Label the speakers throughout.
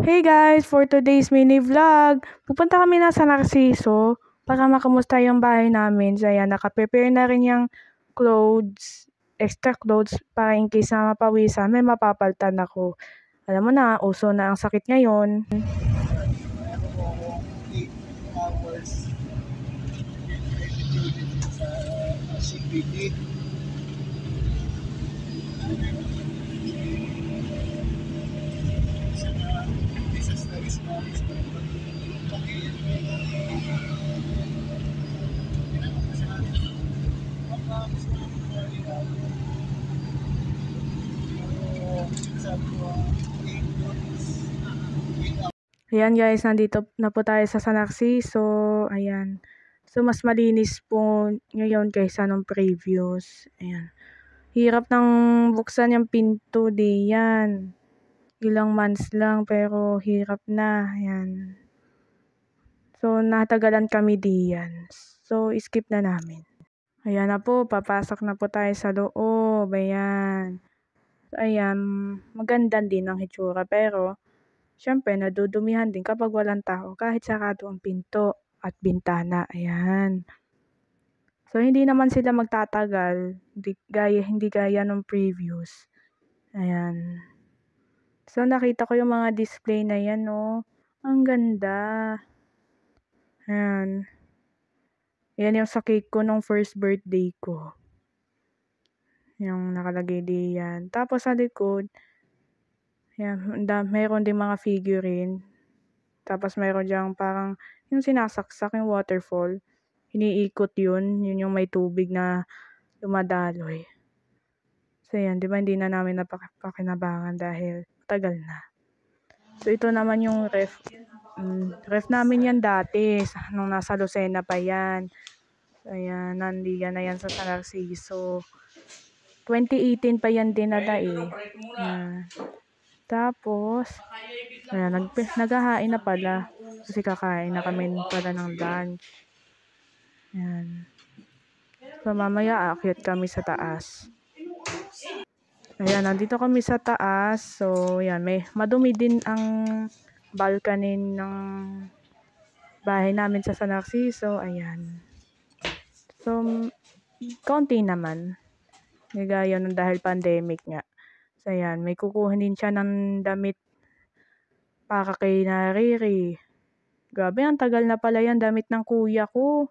Speaker 1: Hey guys, for today's mini vlog, pupunta kami na sa Narciso para makamusta yung bahay namin. So ayan, naka-prepare na rin yung clothes, extra clothes para in case na mapawisan, may mapapaltan ako. Alam mo na, uso na ang sakit ngayon.
Speaker 2: 8 hours sa CPD.
Speaker 1: Ayan guys, nandito na po tayo sa San Narciso. Ayan. So mas malinis po ngayon kaysa nung previous. Ayan. Hirap nang buksan yung pinto di yan. Ilang months lang pero hirap na. Ayan. So natagalan kami diyan. So skip na namin. Ayan na po, papasok na po tayo sa loob. Ayan. So, ayan, maganda din ang hitsura pero syempre nadudumihan din kapag walang tao kahit sarado ang pinto at bintana. Ayan. So hindi naman sila magtatagal, hindi gaya nung previous. Ayan. So nakita ko yung mga display na yan, oh. Ang ganda. Ayan. Yan yung sa cake ko nung first birthday ko. Yung nakalagay diyan. Tapos sa likod, yan, mayroon din mga figurine. Tapos mayroon diyang parang yung sinasaksak, yung waterfall. Iniikot yun. Yun yung may tubig na dumadaloy. So yan, di ba hindi na namin napakinabangan dahil tagal na. So ito naman yung ref. Ref namin yan dati, nung nasa Lucena pa yan. So ayan, nandiyan na yan sa San Narciso. 2018 pa yan dinala eh. Tapos, ayan, naghahain na pala. Kasi kakain na kami pala ng lunch. Ayan. So mamaya aakyat kami sa taas. Ayan, nandito kami sa taas. So, ayan, madumi din ang balcony ng bahay namin sa San Narciso. Ayan. So, konti naman. Gaya nun dahil pandemic nga. So, ayan, may kukuha din siya ng damit para kay Nariri. Grabe, ang tagal na pala yan damit ng kuya ko.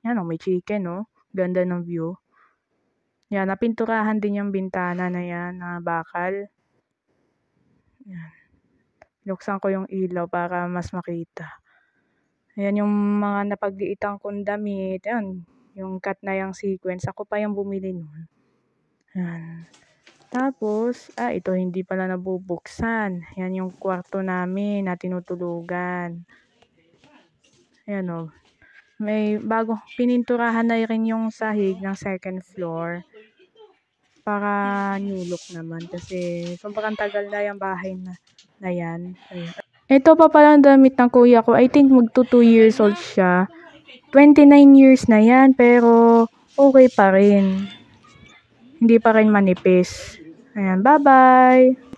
Speaker 1: Yan, may chicken, oh. Ganda ng view. Yan, napinturahan din yung bintana na yan, na bakal. Yan. Luksan ko yung ilaw para mas makita. Ayan yung mga napagliitang kong damit. Yan, yung cut na yung sequence. Ako pa yung bumili nun. Yan. Tapos, ito hindi pala nabubuksan. Yan yung kwarto namin na tinutulugan. Ayan o. May bago, pininturahan na rin yung sahig ng second floor. Para new look naman. Kasi sobrang tagal na yung bahay na yan. Ayan. Ito pa palang damit ng kuya ko. I think magto 2 years old siya. 29 years na yan. Pero okay pa rin. Hindi pa rin manipis. Ayan, bye-bye!